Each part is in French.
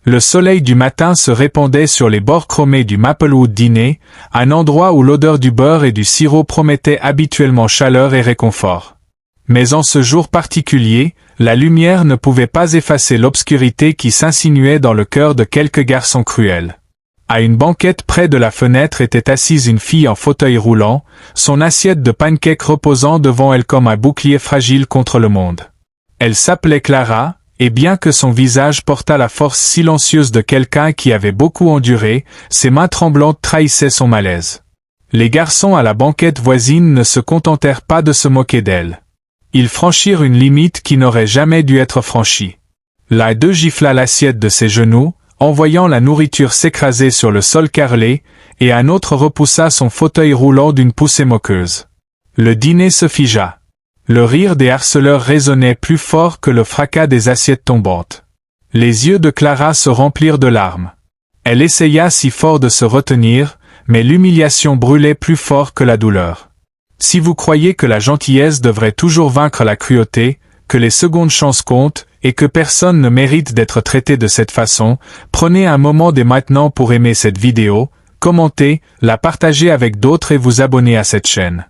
Le soleil du matin se répandait sur les bords chromés du Maplewood Dîner, un endroit où l'odeur du beurre et du sirop promettait habituellement chaleur et réconfort. Mais en ce jour particulier, la lumière ne pouvait pas effacer l'obscurité qui s'insinuait dans le cœur de quelques garçons cruels. À une banquette près de la fenêtre était assise une fille en fauteuil roulant, son assiette de pancakes reposant devant elle comme un bouclier fragile contre le monde. Elle s'appelait Clara, et bien que son visage portât la force silencieuse de quelqu'un qui avait beaucoup enduré, ses mains tremblantes trahissaient son malaise. Les garçons à la banquette voisine ne se contentèrent pas de se moquer d'elle. Ils franchirent une limite qui n'aurait jamais dû être franchie. L'un d'eux gifla l'assiette de ses genoux, en voyant la nourriture s'écraser sur le sol carrelé, et un autre repoussa son fauteuil roulant d'une poussée moqueuse. Le dîner se figea. Le rire des harceleurs résonnait plus fort que le fracas des assiettes tombantes. Les yeux de Clara se remplirent de larmes. Elle essaya si fort de se retenir, mais l'humiliation brûlait plus fort que la douleur. Si vous croyez que la gentillesse devrait toujours vaincre la cruauté, que les secondes chances comptent, et que personne ne mérite d'être traité de cette façon, prenez un moment dès maintenant pour aimer cette vidéo, commenter, la partager avec d'autres et vous abonner à cette chaîne.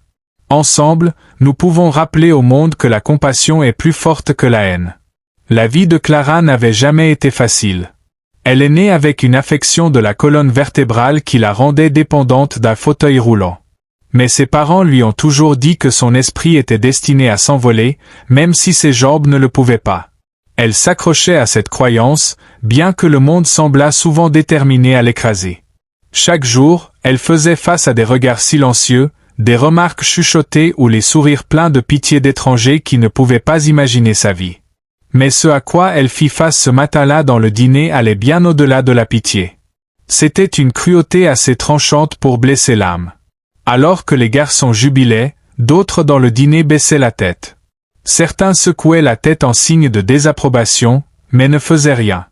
Ensemble, nous pouvons rappeler au monde que la compassion est plus forte que la haine. La vie de Clara n'avait jamais été facile. Elle est née avec une affection de la colonne vertébrale qui la rendait dépendante d'un fauteuil roulant. Mais ses parents lui ont toujours dit que son esprit était destiné à s'envoler, même si ses jambes ne le pouvaient pas. Elle s'accrochait à cette croyance, bien que le monde semblât souvent déterminé à l'écraser. Chaque jour, elle faisait face à des regards silencieux, des remarques chuchotées ou les sourires pleins de pitié d'étrangers qui ne pouvaient pas imaginer sa vie. Mais ce à quoi elle fit face ce matin-là dans le dîner allait bien au-delà de la pitié. C'était une cruauté assez tranchante pour blesser l'âme. Alors que les garçons jubilaient, d'autres dans le dîner baissaient la tête. Certains secouaient la tête en signe de désapprobation, mais ne faisaient rien.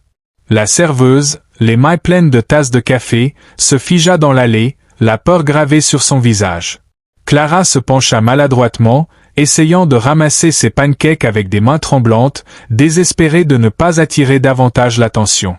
La serveuse, les mains pleines de tasses de café, se figea dans l'allée, la peur gravée sur son visage. Clara se pencha maladroitement, essayant de ramasser ses pancakes avec des mains tremblantes, désespérée de ne pas attirer davantage l'attention.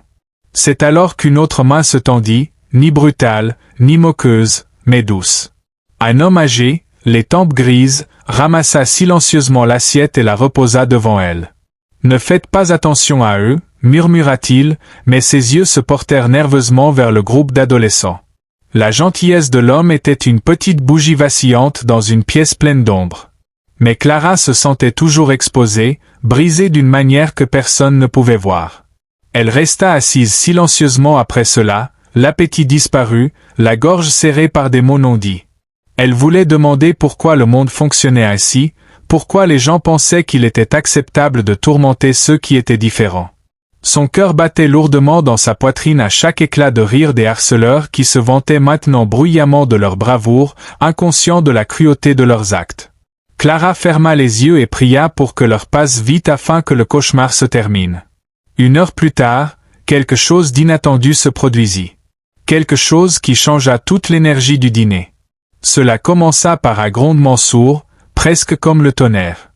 C'est alors qu'une autre main se tendit, ni brutale, ni moqueuse, mais douce. Un homme âgé, les tempes grises, ramassa silencieusement l'assiette et la reposa devant elle. « Ne faites pas attention à eux, » murmura-t-il, mais ses yeux se portèrent nerveusement vers le groupe d'adolescents. La gentillesse de l'homme était une petite bougie vacillante dans une pièce pleine d'ombre. Mais Clara se sentait toujours exposée, brisée d'une manière que personne ne pouvait voir. Elle resta assise silencieusement après cela, l'appétit disparu, la gorge serrée par des mots non dits. Elle voulait demander pourquoi le monde fonctionnait ainsi, pourquoi les gens pensaient qu'il était acceptable de tourmenter ceux qui étaient différents. Son cœur battait lourdement dans sa poitrine à chaque éclat de rire des harceleurs qui se vantaient maintenant bruyamment de leur bravoure, inconscients de la cruauté de leurs actes. Clara ferma les yeux et pria pour que l'heure passe vite afin que le cauchemar se termine. 1 heure plus tard, quelque chose d'inattendu se produisit. Quelque chose qui changea toute l'énergie du dîner. Cela commença par un grondement sourd, presque comme le tonnerre.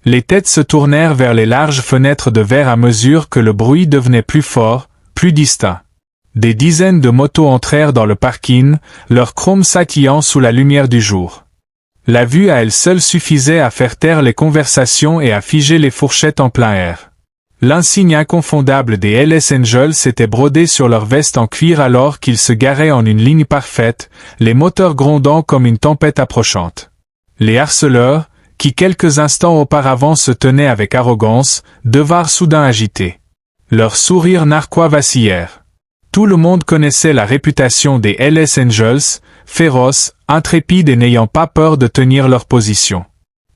Les têtes se tournèrent vers les larges fenêtres de verre à mesure que le bruit devenait plus fort, plus distinct. Des dizaines de motos entrèrent dans le parking, leur chrome scintillant sous la lumière du jour. La vue à elle seule suffisait à faire taire les conversations et à figer les fourchettes en plein air. L'insigne inconfondable des Hells Angels s'était brodé sur leur veste en cuir alors qu'ils se garaient en une ligne parfaite, les moteurs grondant comme une tempête approchante. Les harceleurs, qui quelques instants auparavant se tenaient avec arrogance, devinrent soudain agités. Leurs sourires narquois vacillèrent. Tout le monde connaissait la réputation des Hells Angels, féroces, intrépides et n'ayant pas peur de tenir leur position.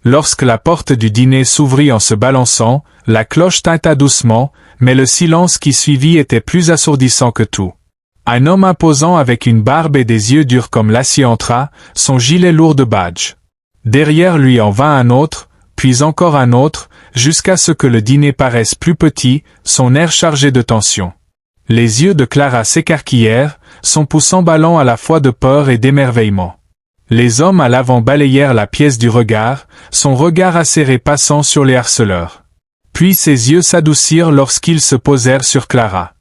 Lorsque la porte du dîner s'ouvrit en se balançant, la cloche tinta doucement, mais le silence qui suivit était plus assourdissant que tout. Un homme imposant avec une barbe et des yeux durs comme l'acier entra, son gilet lourd de badge. Derrière lui en vint un autre, puis encore un autre, jusqu'à ce que le dîner paraisse plus petit, son air chargé de tension. Les yeux de Clara s'écarquillèrent, son pouls emballant à la fois de peur et d'émerveillement. Les hommes à l'avant balayèrent la pièce du regard, son regard acéré passant sur les harceleurs. Puis ses yeux s'adoucirent lorsqu'ils se posèrent sur Clara.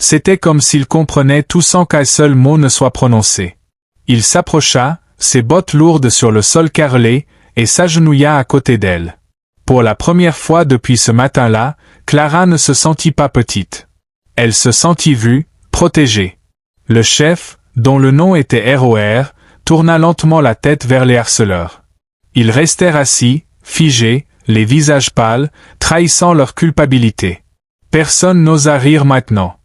C'était comme s'il comprenait tout sans qu'un seul mot ne soit prononcé. Il s'approcha, ses bottes lourdes sur le sol carrelé, et s'agenouilla à côté d'elle. Pour la première fois depuis ce matin-là, Clara ne se sentit pas petite. Elle se sentit vue, protégée. Le chef, dont le nom était ROR, tourna lentement la tête vers les harceleurs. Ils restèrent assis, figés, les visages pâles, trahissant leur culpabilité. Personne n'osa rire maintenant.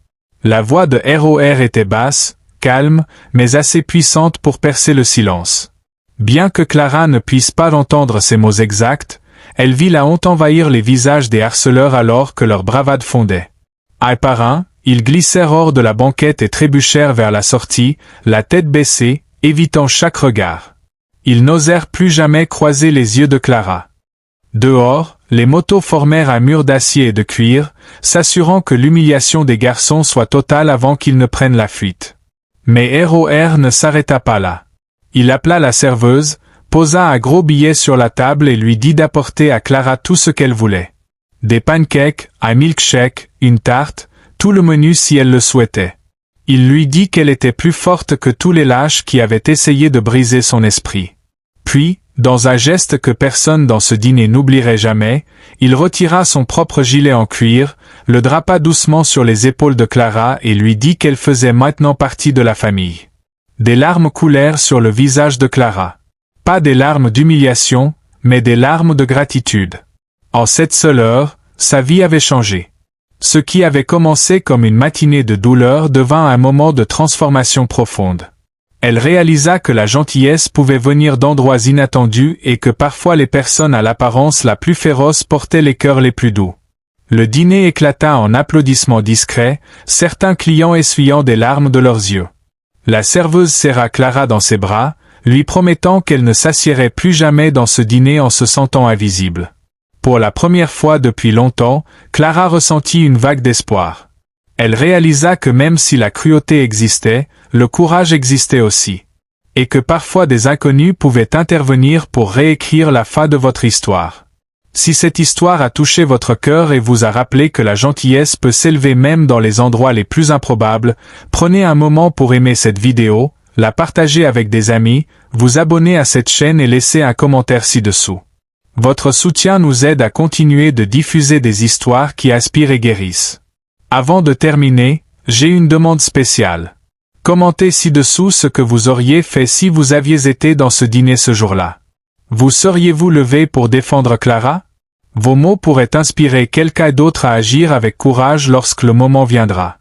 La voix de ROR était basse, calme, mais assez puissante pour percer le silence. Bien que Clara ne puisse pas entendre ces mots exacts, elle vit la honte envahir les visages des harceleurs alors que leur bravade fondait. Un par un, ils glissèrent hors de la banquette et trébuchèrent vers la sortie, la tête baissée, évitant chaque regard. Ils n'osèrent plus jamais croiser les yeux de Clara. Dehors, les motos formèrent un mur d'acier et de cuir, s'assurant que l'humiliation des garçons soit totale avant qu'ils ne prennent la fuite. Mais ROR ne s'arrêta pas là. Il appela la serveuse, posa un gros billet sur la table et lui dit d'apporter à Clara tout ce qu'elle voulait. Des pancakes, un milkshake, une tarte, tout le menu si elle le souhaitait. Il lui dit qu'elle était plus forte que tous les lâches qui avaient essayé de briser son esprit. Puis, dans un geste que personne dans ce dîner n'oublierait jamais, il retira son propre gilet en cuir, le drapa doucement sur les épaules de Clara et lui dit qu'elle faisait maintenant partie de la famille. Des larmes coulèrent sur le visage de Clara. Pas des larmes d'humiliation, mais des larmes de gratitude. En cette seule heure, sa vie avait changé. Ce qui avait commencé comme une matinée de douleur devint un moment de transformation profonde. Elle réalisa que la gentillesse pouvait venir d'endroits inattendus et que parfois les personnes à l'apparence la plus féroce portaient les cœurs les plus doux. Le dîner éclata en applaudissements discrets, certains clients essuyant des larmes de leurs yeux. La serveuse serra Clara dans ses bras, lui promettant qu'elle ne s'assiérait plus jamais dans ce dîner en se sentant invisible. Pour la première fois depuis longtemps, Clara ressentit une vague d'espoir. Elle réalisa que même si la cruauté existait, le courage existait aussi. Et que parfois des inconnus pouvaient intervenir pour réécrire la fin de votre histoire. Si cette histoire a touché votre cœur et vous a rappelé que la gentillesse peut s'élever même dans les endroits les plus improbables, prenez un moment pour aimer cette vidéo, la partager avec des amis, vous abonner à cette chaîne et laisser un commentaire ci-dessous. Votre soutien nous aide à continuer de diffuser des histoires qui inspirent et guérissent. Avant de terminer, j'ai une demande spéciale. Commentez ci-dessous ce que vous auriez fait si vous aviez été dans ce dîner ce jour-là. Vous seriez-vous levé pour défendre Clara? Vos mots pourraient inspirer quelqu'un d'autre à agir avec courage lorsque le moment viendra.